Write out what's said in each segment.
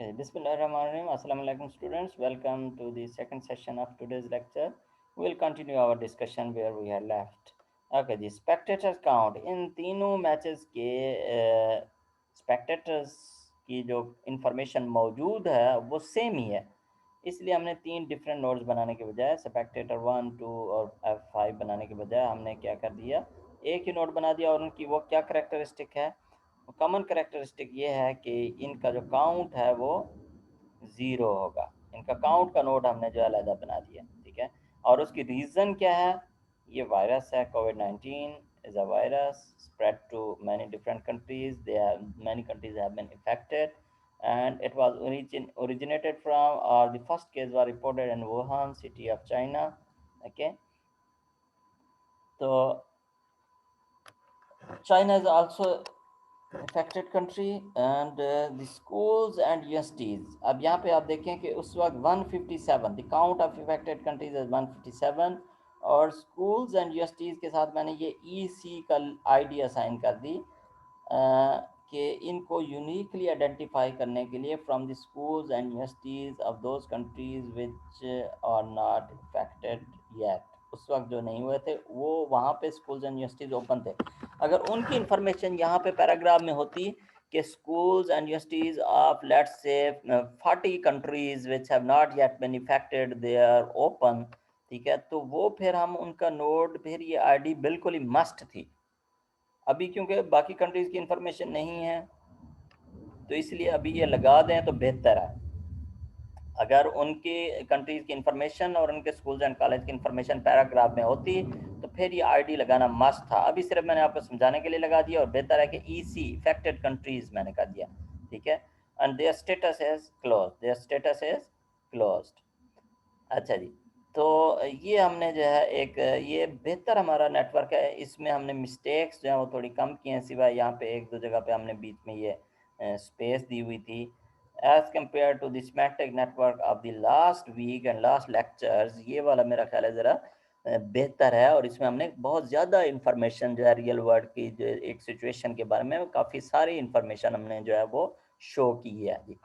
Bismillahirrahmanirrahim. Assalamu alaikum students. Welcome to the second session of today's lecture. We will continue our discussion where we had left. Okay, the spectators count इन तीनों matches के spectators की जो information मौजूद है वो same ही है, इसलिए हमने तीन डिफरेंट नोट्स बनाने के बजाय स्पेक्टेटर 1, 2 और F5 बनाने के बजाय हमने क्या कर दिया, एक ही नोट बना दिया। और उनकी वो क्या करेक्टरिस्टिक है, कॉमन करेक्टरिस्टिक ये है कि इनका जो काउंट है वो ज़ीरो होगा। इनका काउंट का नोट हमने जो है अलहदा बना दिया, ठीक है। और उसकी रीज़न क्या है, ये वायरस है, कोविड-19 is a virus spread to many different countries. Many countries have been affected, and it was originated from, or the first case was reported in Wuhan city of China. Okay, so China is also affected country, and the schools and universities. अब यहाँ पे आप देखें कि उस वक्त 157, the count of affected countries is 157, और schools and universities के साथ मैंने ये EC का ID असाइन कर दी कि इनको यूनिकली आइडेंटिफाई करने के लिए from the schools and universities of those countries which are not affected yet. उस वक्त जो नहीं हुए थे वो वहाँ पे स्कूल्स एंड यूनिवर्सिटीज़ ओपन थे। अगर उनकी इंफॉर्मेशन यहाँ पे पैराग्राफ में होती कि schools and universities of, let's say, 40 countries which have not yet been affected, they are open, ठीक है, तो वो फिर हम उनका नोट, फिर ये आईडी बिल्कुल ही मस्ट थी। अभी क्योंकि बाकी कंट्रीज की इंफॉर्मेशन नहीं है तो इसलिए अभी ये लगा दें तो बेहतर है। अगर उनकी कंट्रीज की इंफॉर्मेशन और उनके स्कूल्स एंड कॉलेज की इंफॉर्मेशन पैराग्राफ में होती तो फिर ये आईडी लगाना मस्ट था। अभी सिर्फ मैंने आपको समझाने के लिए लगा दिया, और बेहतर है कि ईसी इफेक्टेड कंट्रीज मैंने कर दिया, ठीक है। And their status is close, their status is closed. अच्छा जी, तो ये हमने जो है एक ये बेहतर हमारा नेटवर्क है, इसमें हमने मिस्टेक्स जो हैं वो थोड़ी कम की हैं, सिवाय यहाँ पे एक दो जगह पे हमने बीच में ये स्पेस दी हुई थी। As compared to the symmetric network of the last week and last lectures, ये वाला मेरा ख्याल है ज़रा बेहतर है, और इसमें हमने बहुत ज़्यादा इंफॉर्मेशन जो है रियल वर्ल्ड की जो एक सिचुएशन के बारे में काफ़ी सारी इंफॉर्मेशन हमने जो है वो शो की है जी।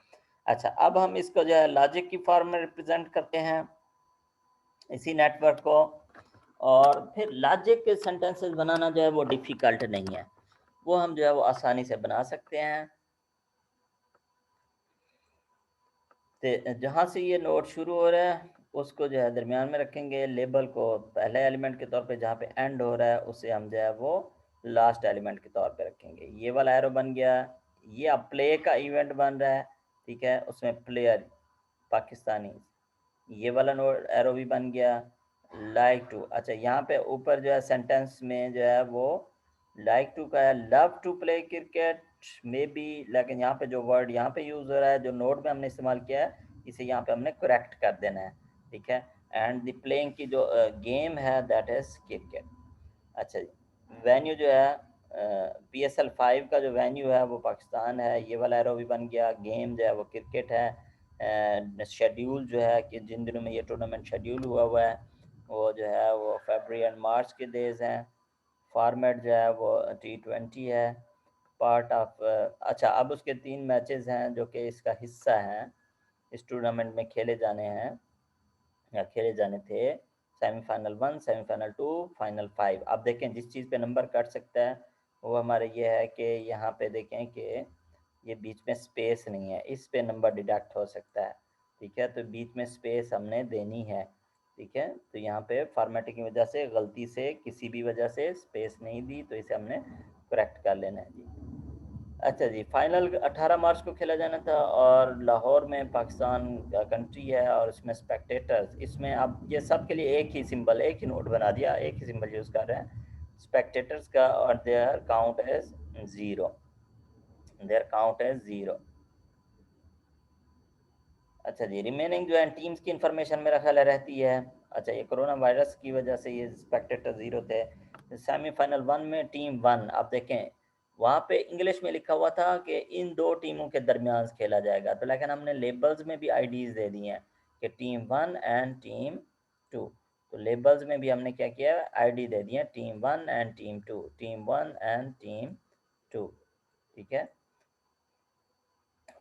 अच्छा, अब हम इसको जो है लॉजिक की फॉर्म में रिप्रेजेंट करते हैं इसी नेटवर्क को, और फिर लॉजिक के सेंटेंसेस बनाना जो है वो डिफ़िकल्ट नहीं है, वो हम जो है वो आसानी से बना सकते हैं। तो जहाँ से ये नोट शुरू हो रहा है उसको जो है दरमियान में रखेंगे, लेबल को पहले एलिमेंट के तौर पे, जहाँ पे एंड हो रहा है उसे हम जो है वो लास्ट एलिमेंट के तौर पे रखेंगे। ये वाला एरो बन गया, ये अब प्ले का इवेंट बन रहा है, ठीक है, उसमें प्लेयर पाकिस्तानी, ये वाला नोट एरो भी बन गया, लाइक टू। अच्छा, यहाँ पे ऊपर जो है सेंटेंस में जो है वो लाइक टू का है, love to play cricket maybe, लेकिन यहाँ पे जो वर्ड यहाँ पे यूज़ हो रहा है, जो नोट में हमने इस्तेमाल किया है, इसे यहाँ पे हमने करेक्ट कर देना है, ठीक है। एंड द प्लेइंग की जो गेम है दैट इज़ क्रिकेट। अच्छा जी, वेन्यू जो है PSL 5 का जो वेन्यू है वो पाकिस्तान है, ये वाला एरो भी बन गया। गेम जो है वो क्रिकेट है। शेड्यूल जो है कि जिन दिनों में ये टूर्नामेंट शेड्यूल हुआ हुआ है वो जो है वो फरवरी एंड मार्च के डेज हैं। फॉर्मेट जो है वो T20 है, पार्ट ऑफ। अच्छा, अब उसके 3 मैचेस हैं जो कि इसका हिस्सा हैं, इस टूर्नामेंट में खेले जाने हैं या खेले जाने थे। Semifinal 1, semifinal 2, final 5। आप देखें जिस चीज़ पे नंबर कट सकता है वो हमारे ये है कि यहाँ पे देखें कि ये बीच में स्पेस नहीं है, इस पे नंबर डिडक्ट हो सकता है, ठीक है। तो बीच में स्पेस हमने देनी है, ठीक है। तो यहाँ पे फॉर्मेटिंग की वजह से गलती से किसी भी वजह से स्पेस नहीं दी, तो इसे हमने करेक्ट कर लेना है जी। अच्छा जी, फाइनल 18 मार्च को खेला जाना था, और लाहौर में पाकिस्तान का कंट्री है और इसमें स्पेक्टेटर्स, इसमें अब ये सब के लिए एक ही सिंबल, एक ही नोट बना दिया, एक ही सिंबल यूज़ कर रहे हैं स्पेक्टेटर्स का, और their count is zero, their count is zero. अच्छा जी, रिमेनिंग जो है टीम्स की इंफॉर्मेशन मेरा ख्याल है रहती है। अच्छा, ये कोरोना वायरस की वजह से ये स्पेक्टेटर ज़ीरो थे। सेमीफाइनल 1 में टीम 1, आप देखें वहाँ पे इंग्लिश में लिखा हुआ था कि इन दो टीमों के दरमियान खेला जाएगा, तो लेकिन हमने लेबल्स में भी आईडीज़ दे दी हैं कि टीम 1 एंड टीम 2। तो लेबल्स में भी हमने क्या किया, आईडी दे दी है team 1 and team 2, team 1 and team 2, ठीक है।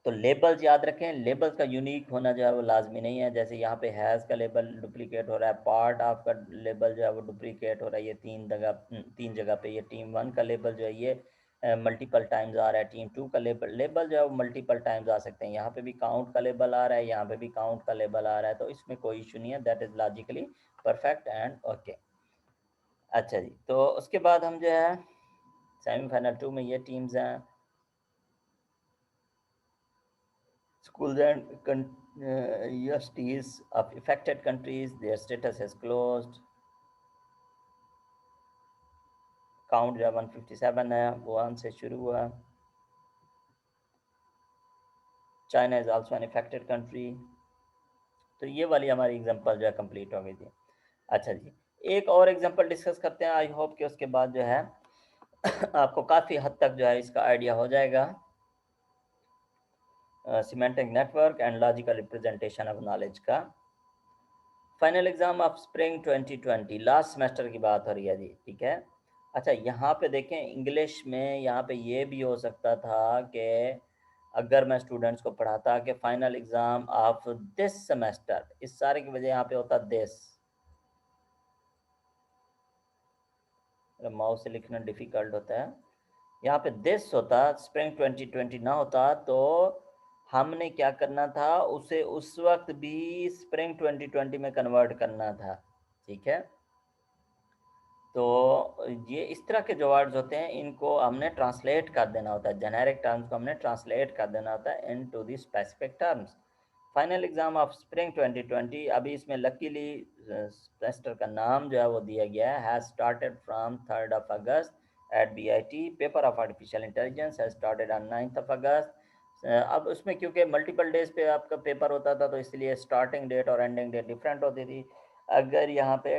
तो लेबल्स याद रखें, लेबल्स का यूनिक होना जो है वो लाजमी नहीं है। जैसे यहाँ पे हैज़ का लेबल डुप्लीकेट हो रहा है, पार्ट ऑफ का लेबल जो है वो डुप्लीकेट हो रहा है, ये तीन जगह पे। ये टीम वन का लेबल जो है ये मल्टीपल टाइम्स आ रहा है, टीम टू का लेबल लेबल जो है वो मल्टीपल टाइम्स आ सकते हैं। यहाँ पे भी काउंट का लेबल आ रहा है, यहाँ पे भी काउंट का लेबल आ रहा है, तो इसमें कोई इशू नहीं है। That is logically perfect and okay. अच्छा जी, तो उसके बाद हम जो है सेमीफाइनल 2 में ये टीम्स हैं, schools and universities of affected countries, their status has closed. Count जो 157 है, वुहान से शुरू हुआ। China is also an affected country. तो ये वाली हमारी एग्जांपल जो है कंप्लीट हो गई थी। अच्छा जी, एक और एग्जांपल डिस्कस करते हैं। आई होप कि उसके बाद जो है आपको काफ़ी हद तक जो है इसका आइडिया हो जाएगा। Semantic network and logical representation of knowledge का final exam of spring 2020, last semester की बात हो रही है जी, ठीक है। अच्छा, यहाँ पे देखें इंग्लिश में, यहाँ पे ये भी हो सकता था कि अगर मैं स्टूडेंट्स को पढ़ाता कि final exam of this semester, इस सारे की वजह यहाँ पे होता दिस, माउस से लिखना डिफिकल्ट होता है। यहाँ पे दिस होता, स्प्रिंग 2020 ना होता, तो हमने क्या करना था, उसे उस वक्त भी स्प्रिंग 2020 में कन्वर्ट करना था, ठीक है। तो ये इस तरह के जो वर्ड्स होते हैं इनको हमने ट्रांसलेट कर देना होता है, जेनेरिक टर्म्स को हमने ट्रांसलेट कर देना होता है into the specific terms. Final exam of spring 2020, अभी इसमें लकीली सेमेस्टर का नाम जो है वो दिया गया है, has started from 3rd of August at BIT। Paper of artificial intelligence has started on 9th of August। अब उसमें क्योंकि मल्टीपल डेज पे आपका पेपर होता था, तो इसलिए स्टार्टिंग डेट और एंडिंग डेट डिफरेंट होती थी। अगर यहाँ पे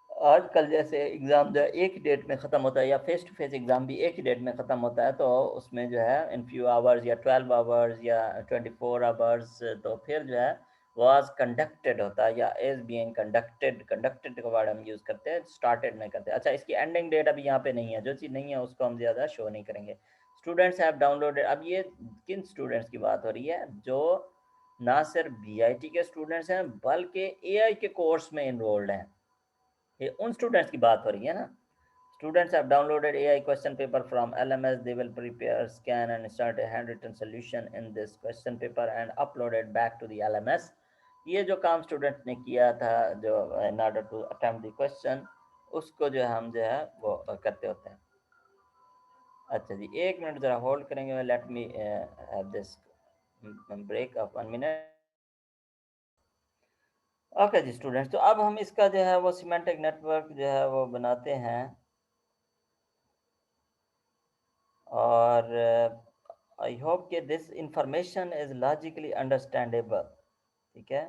आजकल जैसे एग्ज़ाम जो है एक ही डेट में ख़त्म होता है, या फेस टू फेस एग्ज़ाम भी एक ही डेट में ख़त्म होता है, तो उसमें जो है इन फ्यू आवर्स या 12 आवर्स या 24 आवर्स, तो फिर जो है वाज कंडक्टेड होता है, या इज़ बीइंग कंडक्टेड। कंडक्टेड का वर्ड हम यूज़ करते हैं, स्टार्टेड में करते हैं। अच्छा, इसकी एंडिंग डेट अभी यहाँ पे नहीं है, जो चीज़ नहीं है उसको हम ज़्यादा शो नहीं करेंगे। स्टूडेंट्स हैव डाउनलोडेड, अब ये किन स्टूडेंट्स की बात हो रही है, जो ना सिर्फ BIT के स्टूडेंट्स हैं बल्कि AI के कोर्स में इनरोल्ड हैं, ये उन स्टूडेंट्स की बात हो रही है ना। Students have downloaded AI question paper from LMS, they will prepare, scan and start a handwritten solution in this question paper and uploaded back to the LMS। ये जो काम स्टूडेंट ने किया था, जो in order to attempt the question, उसको जो हम जो है वो करते होते हैं। अच्छा जी, एक मिनट ज़रा होल्ड करेंगे, let me have this break of 1 minute. Okay जी स्टूडेंट्स, तो अब हम इसका जो है वो सिमेंटिक नेटवर्क जो है वो बनाते हैं, और आई होप कि this information is logically understandable, ठीक है।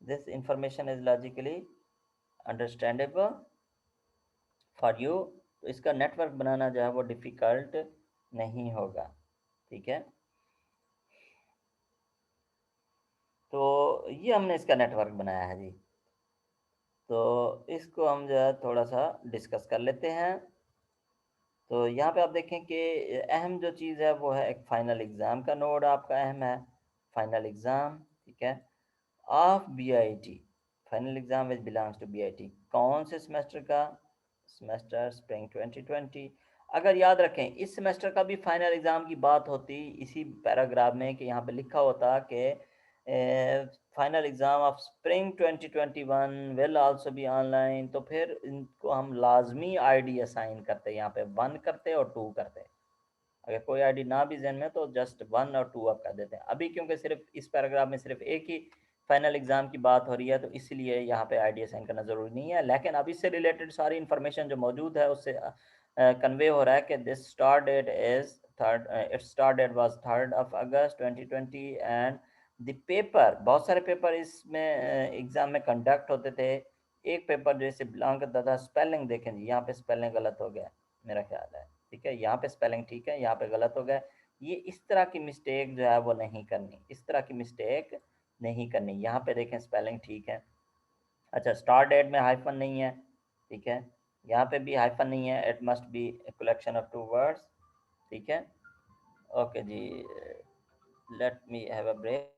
This information is logically understandable for you. तो इसका नेटवर्क बनाना जो है वो डिफ़िकल्ट नहीं होगा, ठीक है। तो ये हमने इसका नेटवर्क बनाया है जी। तो इसको हम जो है थोड़ा सा डिस्कस कर लेते हैं। तो यहाँ पे आप देखें कि अहम जो चीज़ है वो है एक फाइनल एग्ज़ाम का नोड आपका अहम है, फाइनल एग्ज़ाम, ठीक है, of BIT। Final exam which belongs to BIT, कौन से सेमेस्टर का, सेमेस्टर स्प्रिंग 2020। अगर याद रखें इस सेमेस्टर का भी फाइनल एग्ज़ाम की बात होती इसी पैराग्राफ में, कि यहाँ पे लिखा होता कि final exam of spring 2021 will also be online, तो फिर इनको हम लाजमी ID असाइन करते, यहाँ पे 1 करते और 2 करते। अगर कोई ID ना भी जहन में तो जस्ट 1 और 2 आप कर देते हैं। अभी क्योंकि सिर्फ इस पैराग्राफ में सिर्फ एक ही फाइनल एग्ज़ाम की बात हो रही है, तो इसलिए यहाँ पे ID असाइन करना ज़रूरी नहीं है। लेकिन अब इससे रिलेटेड सारी इन्फॉर्मेशन जो मौजूद है उससे कन्वे हो रहा है कि this start date is third, its start date was 3rd of August 2020 and the paper, बहुत सारे पेपर इसमें एग्ज़ाम में कंडक्ट होते थे। एक पेपर जैसे बिलोंग करता था, स्पेलिंग देखें जी, यहाँ पे स्पेलिंग गलत हो गया मेरा ख्याल है, ठीक है, यहाँ पे स्पेलिंग ठीक है, यहाँ पे गलत हो गया। ये इस तरह की मिस्टेक जो है वो नहीं करनी, इस तरह की मिस्टेक नहीं करनी। यहाँ पे देखें स्पेलिंग ठीक है। अच्छा, स्टार्ट डेट में हाइफन नहीं है, ठीक है, यहाँ पे भी हाइफन नहीं है, it must be collection of 2 words. ठीक है। ओके जी, let me have a break.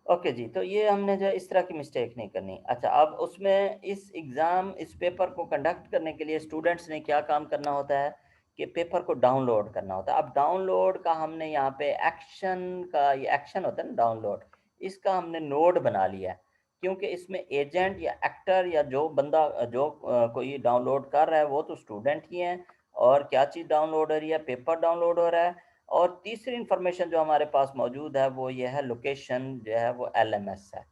Okay जी, तो ये हमने जो इस तरह की मिस्टेक नहीं करनी। अच्छा, अब उसमें इस पेपर को कंडक्ट करने के लिए स्टूडेंट्स ने क्या काम करना होता है कि पेपर को डाउनलोड करना होता है। अब डाउनलोड का हमने यहाँ पे ये एक्शन होता है ना डाउनलोड, इसका हमने नोड बना लिया है, क्योंकि इसमें एजेंट या एक्टर या जो बंदा जो कोई डाउनलोड कर रहा है वो तो स्टूडेंट ही है। और क्या चीज़ डाउनलोड हो रही है? पेपर डाउनलोड हो रहा है। और तीसरी इंफॉर्मेशन जो हमारे पास मौजूद है वो ये है, लोकेशन जो है वो एलएमएस है।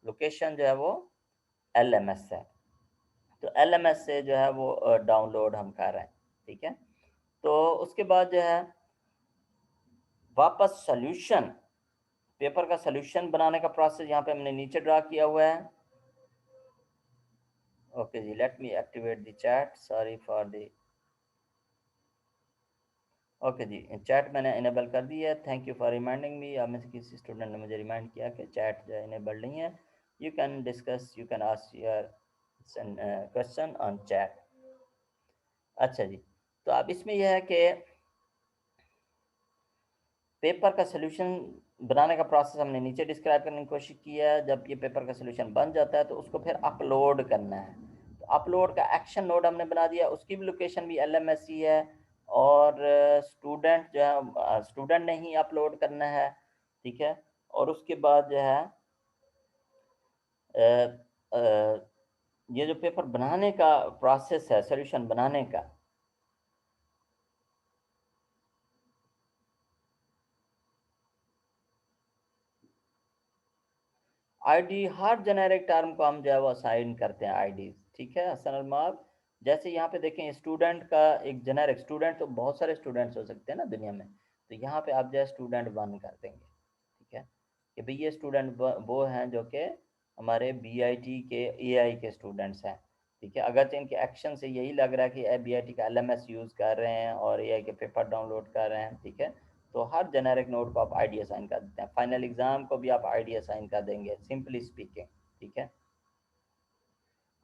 लोकेशन जो है वो एलएमएस है। तो एलएमएस से जो है वो डाउनलोड हम कर रहे हैं। ठीक है। तो उसके बाद जो है वापस सोल्यूशन, पेपर का सोल्यूशन बनाने का प्रोसेस यहाँ पे हमने नीचे ड्रा किया हुआ है। ओके जी, let me activate the chat, sorry for the. Okay जी, चैट मैंने इनेबल कर दी है। Thank you for reminding me. आप में से किसी स्टूडेंट ने मुझे रिमाइंड किया कि चैट जो है इनेबल नहीं है। You can discuss, you can ask your question on chat. अच्छा जी, तो अब इसमें यह है कि पेपर का सोल्यूशन बनाने का प्रोसेस हमने नीचे डिस्क्राइब करने की कोशिश की है। जब ये पेपर का सोल्यूशन बन जाता है तो उसको फिर अपलोड करना है। तो अपलोड का एक्शन नोड हमने बना दिया, उसकी भी लोकेशन भी एलएमएस ही है। और स्टूडेंट जो है, स्टूडेंट ने ही अपलोड करना है। ठीक है। और उसके बाद जो है अ, अ, ये जो पेपर बनाने का प्रोसेस है, सोल्यूशन बनाने का, आईडी हर जेनेरिक टर्म को हम जो है वो असाइन करते हैं आईडी। ठीक है हसन अल्माब। जैसे यहाँ पे देखें, स्टूडेंट का एक जेनेरिक स्टूडेंट, तो बहुत सारे स्टूडेंट्स हो सकते हैं ना दुनिया में। तो यहाँ पे आप जो है स्टूडेंट वन कर देंगे। ठीक है, कि भाई ये स्टूडेंट वो हैं जो कि हमारे बीआईटी के एआई के स्टूडेंट्स हैं। ठीक है, अगर तो इनके एक्शन से यही लग रहा है कि बीआईटी का एलएमएस यूज़ कर रहे हैं और एआई के पेपर डाउनलोड कर रहे हैं। ठीक है, तो हर जेनेरिक नोड को आप आईडी असाइन कर देते हैं। फाइनल एग्जाम को भी आप आईडी असाइन कर देंगे, सिंपली स्पीकिंग। ठीक है।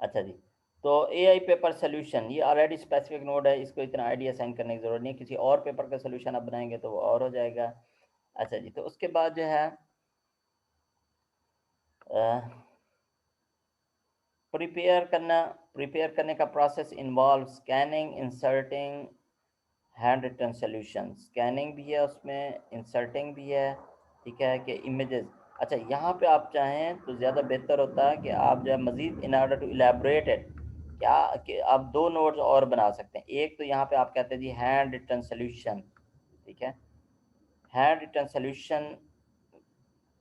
अच्छा जी, तो एआई पेपर सोल्यूशन ये ऑलरेडी स्पेसिफिक नोड है, इसको इतना आईडी असाइन करने की जरूरत नहीं है। किसी और पेपर का सोल्यूशन आप बनाएंगे तो वो और हो जाएगा। अच्छा जी, तो उसके बाद जो है प्रिपेयर करने का process involve scanning, inserting handwritten solution. Scanning भी है उसमें, इंसर्टिंग भी है। ठीक है, कि इमेजेस। अच्छा, यहाँ पे आप चाहें तो ज़्यादा बेहतर होता है कि आप जो है मज़ीद in order to elaborate it, क्या कि आप दो नोट्स और बना सकते हैं। एक तो यहाँ पे आप कहते हैं जी हैंड रिटन सोल्यूशन। ठीक है, हैंड रिटन सोल्यूशन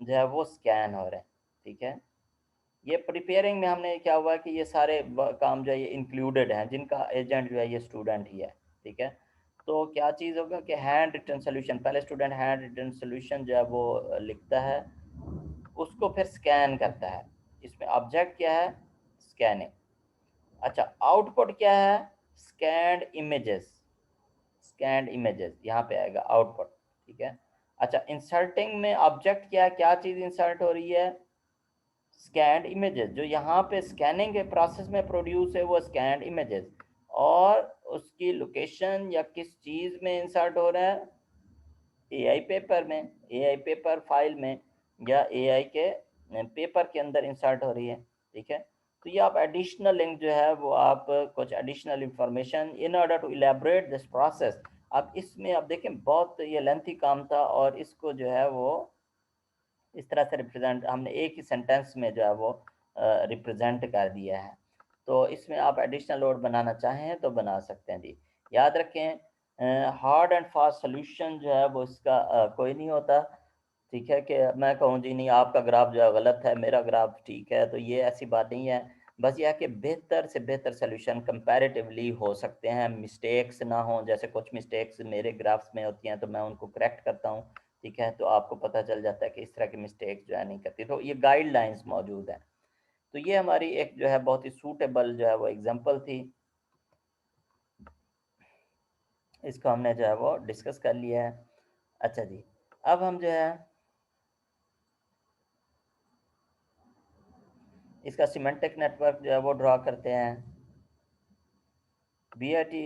जो है वो स्कैन हो रहे हैं। ठीक है, ये प्रिपेयरिंग में हमने क्या हुआ कि ये सारे काम जो है ये इंक्लूडेड हैं, जिनका एजेंट जो है ये स्टूडेंट ही है। ठीक है, तो क्या चीज़ होगा कि हैंड रिटन सोल्यूशन, पहले स्टूडेंट हैंड रिटन सोल्यूशन जो है वो लिखता है, उसको फिर स्कैन करता है। इसमें ऑब्जेक्ट क्या है? स्कैनिंग। अच्छा, आउटपुट क्या है? Scanned images. स्कैन्ड इमेजेस यहाँ पे आएगा आउटपुट। ठीक है। अच्छा, इंसर्टिंग में ऑब्जेक्ट क्या है, क्या चीज़ इंसर्ट हो रही है? Scanned images. जो यहाँ पे स्कैनिंग के प्रोसेस में प्रोड्यूस है वो स्कैन्ड इमेजेस। और उसकी लोकेशन या किस चीज़ में इंसर्ट हो रहा है? एआई पेपर में, एआई पेपर फाइल में, या एआई के पेपर के अंदर इंसर्ट हो रही है। ठीक है, तो ये आप एडिशनल लिंक जो है वो आप कुछ additional information in order to elaborate this process. अब इसमें आप देखें बहुत ये लेंथी काम था, और इसको जो है वो इस तरह से रिप्रेजेंट हमने एक ही सेंटेंस में जो है वो रिप्रेजेंट कर दिया है। तो इसमें आप एडिशनल लोड बनाना चाहें तो बना सकते हैं जी। याद रखें, हार्ड एंड फास्ट सोल्यूशन जो है वो इसका कोई नहीं होता। ठीक है, कि मैं कहूँ जी नहीं आपका ग्राफ जो है गलत है, मेरा ग्राफ ठीक है, तो ये ऐसी बात नहीं है। बस यह है कि बेहतर से बेहतर सोल्यूशन कंपैरेटिवली हो सकते हैं, मिस्टेक्स ना हो। जैसे कुछ मिस्टेक्स मेरे ग्राफ्स में होती हैं तो मैं उनको करेक्ट करता हूँ। ठीक है, तो आपको पता चल जाता है कि इस तरह की मिस्टेक जो है नहीं करती। तो ये गाइडलाइंस मौजूद हैं। तो ये हमारी एक जो है बहुत ही सूटेबल जो है वो एग्जांपल थी, इसको हमने जो है वो डिस्कस कर लिया है। अच्छा जी, अब हम जो है इसका सिमेंटिक नेटवर्क जो है वो ड्रा करते हैं। बीआईटी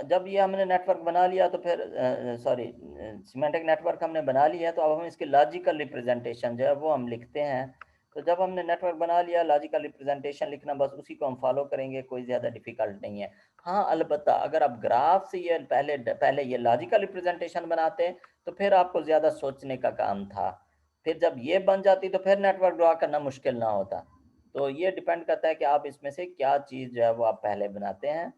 जब ये हमने नेटवर्क बना लिया तो फिर सॉरी सिमेंटिक नेटवर्क हमने बना लिया, तो अब हम इसके लॉजिकल रिप्रेजेंटेशन जो है वो हम लिखते हैं। तो जब हमने नेटवर्क बना लिया, लॉजिकल रिप्रेजेंटेशन लिखना बस उसी को हम फॉलो करेंगे, कोई ज़्यादा डिफिकल्ट नहीं है। हाँ अलबत्ता अगर आप ग्राफ से ये पहले पहले ये लॉजिकल रिप्रेजेंटेशन बनाते तो फिर आपको ज़्यादा सोचने का काम था, फिर जब ये बन जाती तो फिर नेटवर्क ड्रा करना मुश्किल ना होता। तो ये डिपेंड करता है कि आप इसमें से क्या चीज़ जो है वो आप पहले बनाते हैं।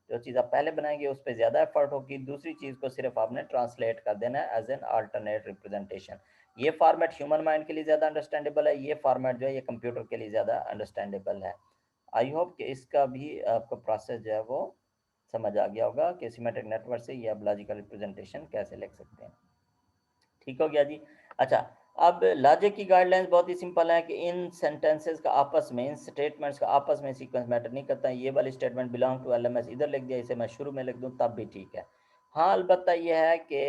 जो चीज़ आप पहले बनाएंगे उस पर ज़्यादा एफर्ट होगी, दूसरी चीज़ को सिर्फ आपने ट्रांसलेट कर देना है एज एन अल्टरनेट रिप्रेजेंटेशन। ये फॉर्मेट ह्यूमन माइंड के लिए ज़्यादा अंडरस्टैंडेबल है, ये फॉर्मेट जो है ये कंप्यूटर के लिए ज़्यादा अंडरस्टैंडेबल है। आई होप कि इसका भी आपको प्रोसेस जो है वो समझ आ गया होगा कि सिमेट्रिक नेटवर्क से ये आप लॉजिकल रिप्रेजेंटेशन कैसे लिख सकते हैं। ठीक हो गया जी। अच्छा, अब लॉजिक की गाइडलाइंस बहुत ही सिंपल है कि इन सेंटेंसेस का आपस में, इन स्टेटमेंट्स का आपस में सीक्वेंस मैटर नहीं करता है। ये वाली स्टेटमेंट बिलोंग टू एलएमएस इधर लिख दिया, इसे मैं शुरू में लिख दूं तब भी ठीक है। हाँ अलबत्ता ये है कि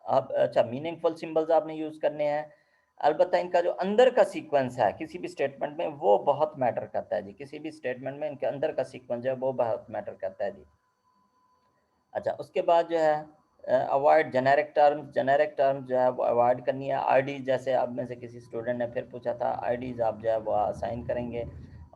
अब अच्छा मीनिंगफुल सिंबल्स आपने यूज़ करने हैं। अलबत्ता इनका जो अंदर का सीक्वेंस है किसी भी स्टेटमेंट में वो बहुत मैटर करता है जी, किसी भी स्टेटमेंट में इनके अंदर का सीक्वेंस जो है वो बहुत मैटर करता है जी। अच्छा उसके बाद जो है अवॉइड जेनेरिक टर्म्स जो है वो अवॉइड करनी है। आईडी जैसे अब में से किसी स्टूडेंट ने फिर पूछा था, आईडीज आप जो है वो असाइन करेंगे।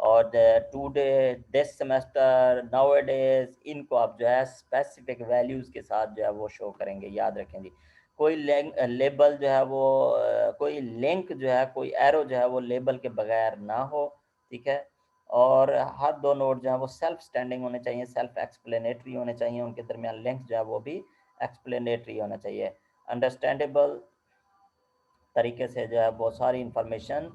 और today, this semester, now days, इनको आप जो है स्पेसिफिक वैल्यूज़ के साथ जो है वो शो करेंगे, याद रखें जी। कोई लेबल जो है वो कोई लिंक जो है, कोई एरो जो है वो लेबल के बगैर ना हो, ठीक है। और हर दो नोड जो है वो सेल्फ स्टैंडिंग होने चाहिए, सेल्फ एक्सप्लेनेटरी होने चाहिए, उनके दरमियान लिंक जो है वो भी एक्सप्लेनेटरी होना चाहिए, अंडरस्टैंडेबल तरीके से जो है बहुत सारी इंफॉर्मेशन।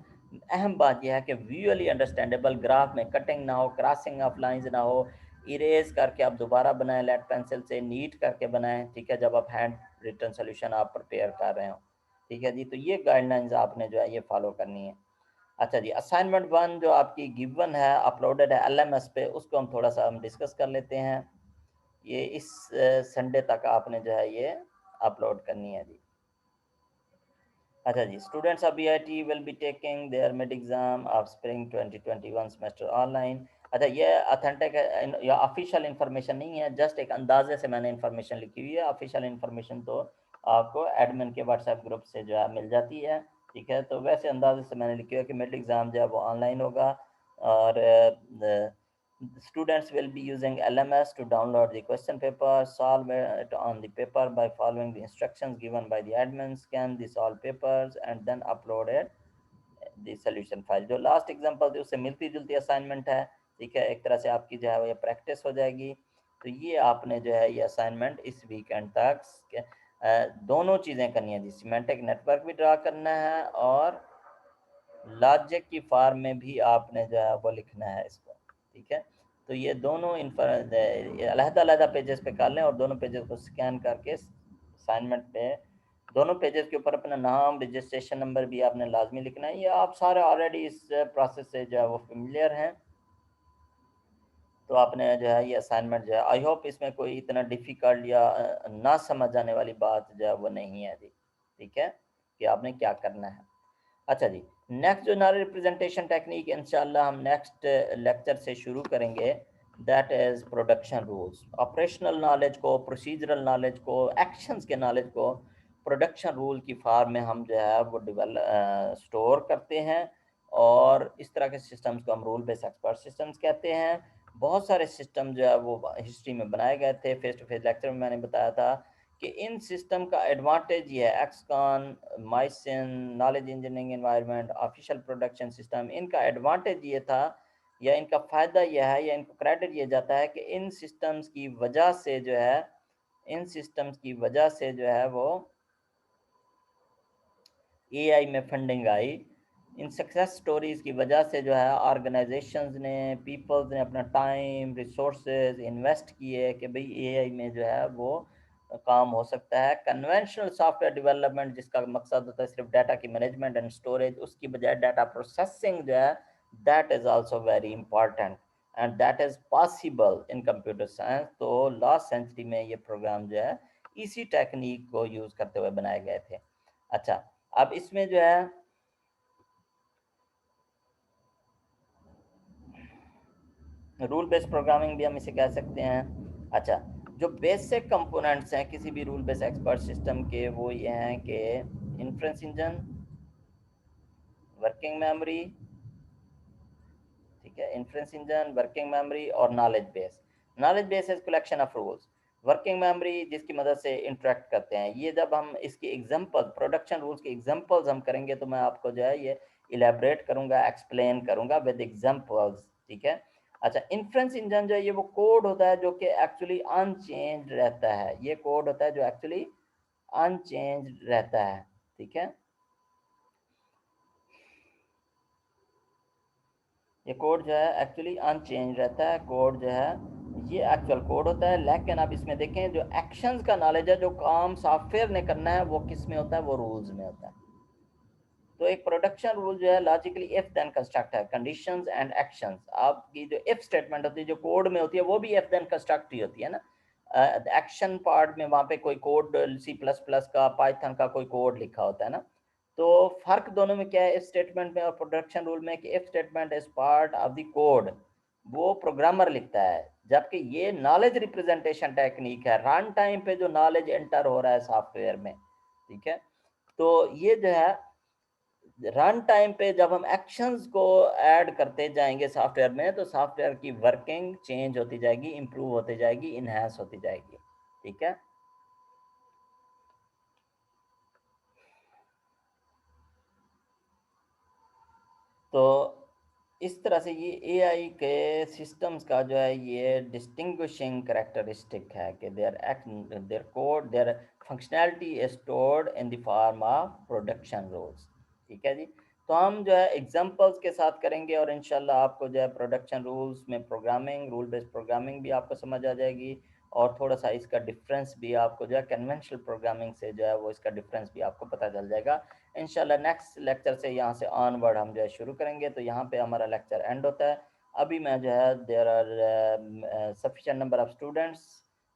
अहम बात यह है कि विजुअली अंडरस्टैंडेबल, ग्राफ में कटिंग ना हो, क्रॉसिंग ऑफ लाइंस ना हो, इरेज करके आप दोबारा बनाएं लेड पेंसिल से, नीट करके बनाएं, ठीक है, जब आप हैंड रिटन सोल्यूशन आप प्रिपेयर कर रहे हो, ठीक है जी। तो ये गाइडलाइंस आपने जो है ये फॉलो करनी है। अच्छा जी, असाइनमेंट 1 जो आपकी गिवन है, अपलोडेड है एलएमएस पे, उसको हम थोड़ा सा हम डिस्कस कर लेते हैं। ये इस संडे तक आपने जो है ये अपलोड करनी है जी। अच्छा जी, students of BIT will be taking their mid exam of spring 2021 semester online. अच्छा ये ऑथेंटिक या ऑफिशियल इन्फॉर्मेशन नहीं है, जस्ट एक अंदाजे से मैंने इन्फॉर्मेशन लिखी हुई है। ऑफिशियल इन्फॉर्मेशन तो आपको एडमिन के व्हाट्सएप ग्रुप से जो है मिल जाती है, ठीक है। तो वैसे अंदाजे से मैंने लिखी है कि मिड एग्ज़ाम जो है वो ऑनलाइन होगा। और students will be using LMS to download the question paper, solve it on the paper by following the instructions given by the admin, scan the solved papers and then upload it the solution file. जो last example थी उससे मिलती जुलती assignment है, ठीक है। एक तरह से आपकी जो है वो ये प्रैक्टिस हो जाएगी। तो ये आपने जो है ये असाइनमेंट इस वीकेंड तक दोनों चीज़ें करनी है जी, सिमेंटिक नेटवर्क भी ड्रा करना है और लॉजिक की फॉर्म में भी आपने जो है वो लिखना है इसको, ठीक है। तो ये दोनों अलग-अलग पेजेस पे कर लें और दोनों पेजेस को स्कैन करके असाइनमेंट पे दोनों पेजेस के ऊपर अपना नाम, रजिस्ट्रेशन नंबर भी आपने लाजमी लिखना है। ये आप सारे ऑलरेडी इस प्रोसेस से जो है वो फेमिलियर हैं, तो आपने जो है ये असाइनमेंट जो है, आई होप इसमें कोई इतना डिफ़िकल्ट या ना समझ आने वाली बात जो है वो नहीं है जी, ठीक है, कि आपने क्या करना है। अच्छा जी, नेक्स्ट जो हमारी रिप्रेजेंटेशन टेक्निक इंशाल्लाह हम नेक्स्ट लेक्चर से शुरू करेंगे, that is production rules. Operational knowledge को, प्रोसीजरल नॉलेज को, एक्शंस के नॉलेज को प्रोडक्शन रूल की फॉर्म में हम जो है वो स्टोर करते हैं। और इस तरह के सिस्टम्स को हम रूल बेस्ड एक्सपर्ट सिस्टम्स कहते हैं। बहुत सारे सिस्टम जो है वो हिस्ट्री में बनाए गए थे। फेस टू फेस लेक्चर में मैंने बताया था कि इन सिस्टम का एडवांटेज ये है, XCON, MYCIN, knowledge engineering environment, official production system, इनका एडवांटेज ये था या इनका फ़ायदा यह है या इनको क्रेडिट दिया जाता है कि इन सिस्टम्स की वजह से जो है, इन सिस्टम्स की वजह से जो है वो एआई में funding I. In success stories की वजह से जो है ऑर्गेनाइजेशंस ने, पीपल्स ने अपना टाइम, रिसोर्सेज इन्वेस्ट किए कि भाई एआई में जो है वो काम हो सकता है। कन्वेंशनल सॉफ्टवेयर डेवलपमेंट जिसका मकसद होता है सिर्फ डाटा की मैनेजमेंट एंड स्टोरेज, उसकी बजाय डाटा प्रोसेसिंग जो है, that is also very important and that is possible in computer science. तो लास्ट सेंचुरी में ये प्रोग्राम जो है इसी टेक्निक को यूज़ करते हुए बनाए गए थे। अच्छा, अब इसमें जो है रूल बेस्ड प्रोग्रामिंग भी हम इसे कह सकते हैं। अच्छा, जो बेसिक कंपोनेंट्स हैं किसी भी रूल बेस्ड एक्सपर्ट सिस्टम के, वो ये हैं कि इन्फ्रेंस इंजन, वर्किंग मेमोरी, ठीक है, इन्फ्रेंस इंजन, वर्किंग मेमोरी और knowledge base. Knowledge base is collection of rules, working memory जिसकी मदद से इंटरेक्ट करते हैं। ये जब हम इसकी एग्जांपल, प्रोडक्शन रूल्स की एग्जांपल्स हम करेंगे तो मैं आपको जो है ये इलेबरेट करूंगा, एक्सप्लेन करूंगा विद एग्जांपल्स, ठीक है। अच्छा, इन्फ्रेंस इंजन जो है ये वो कोड होता है जो कि एक्चुअली अनचेंज रहता है, ये कोड होता है जो एक्चुअली अनचेंज रहता है, ठीक है। ये कोड जो है एक्चुअली अनचेंज रहता है, कोड जो है ये एक्चुअल कोड होता है। लेकिन आप इसमें देखें जो एक्शंस का नॉलेज है, जो काम सॉफ्टवेयर ने करना है, वो किस में होता है, वो रूल्स में होता है। तो एक प्रोडक्शन रूल जो है लॉजिकली इफ देन कंस्ट्रक्ट है, कंडीशंस एंड एक्शंस। आपकी जो इफ स्टेटमेंट होती है जो कोड में होती है वो भी इफ देन कंस्ट्रक्ट ही होती है ना। एक्शन पार्ट में वहाँ पे कोई कोड, सी प्लस प्लस का, पाइथन का कोई कोड लिखा होता है ना। तो फर्क दोनों में क्या है, इफ स्टेटमेंट में और प्रोडक्शन रूल में, कि if statement is part of the code, वो प्रोग्रामर लिखता है, जबकि ये नॉलेज रिप्रेजेंटेशन टेक्निक है, रन टाइम पे जो नॉलेज एंटर हो रहा है सॉफ्टवेयर में, ठीक है। तो ये जो है रन टाइम पे जब हम एक्शंस को ऐड करते जाएंगे सॉफ्टवेयर में, तो सॉफ्टवेयर की वर्किंग चेंज होती जाएगी, इंप्रूव होती जाएगी, इनहेंस होती जाएगी, ठीक है। तो इस तरह से ये एआई के सिस्टम्स का जो है ये डिस्टिंग्विशिंग करेक्टरिस्टिक है कि their code, their functionality is stored in the form of production rules, ठीक है जी। तो हम जो है एग्जांपल्स के साथ करेंगे और इंशाल्लाह आपको जो है प्रोडक्शन रूल्स में प्रोग्रामिंग, रूल बेस्ड प्रोग्रामिंग भी आपको समझ आ जाएगी, और थोड़ा सा इसका डिफरेंस भी आपको जो है कन्वेंशनल प्रोग्रामिंग से जो है वो इसका डिफरेंस भी आपको पता चल जाएगा। इंशाल्लाह नेक्स्ट लेक्चर से यहाँ से ऑनवर्ड हम जो है शुरू करेंगे। तो यहाँ पे हमारा लेक्चर एंड होता है। अभी मैं जो है there are sufficient number of students,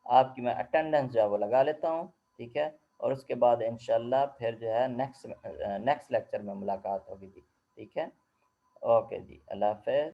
आपकी मैं अटेंडेंस जो है वो लगा लेता हूँ, ठीक है। और उसके बाद इंशाल्लाह फिर जो है नेक्स्ट नेक्स्ट लेक्चर में मुलाकात होगी जी, ठीक है। ओके जी, अल्लाह हाफ़िज़।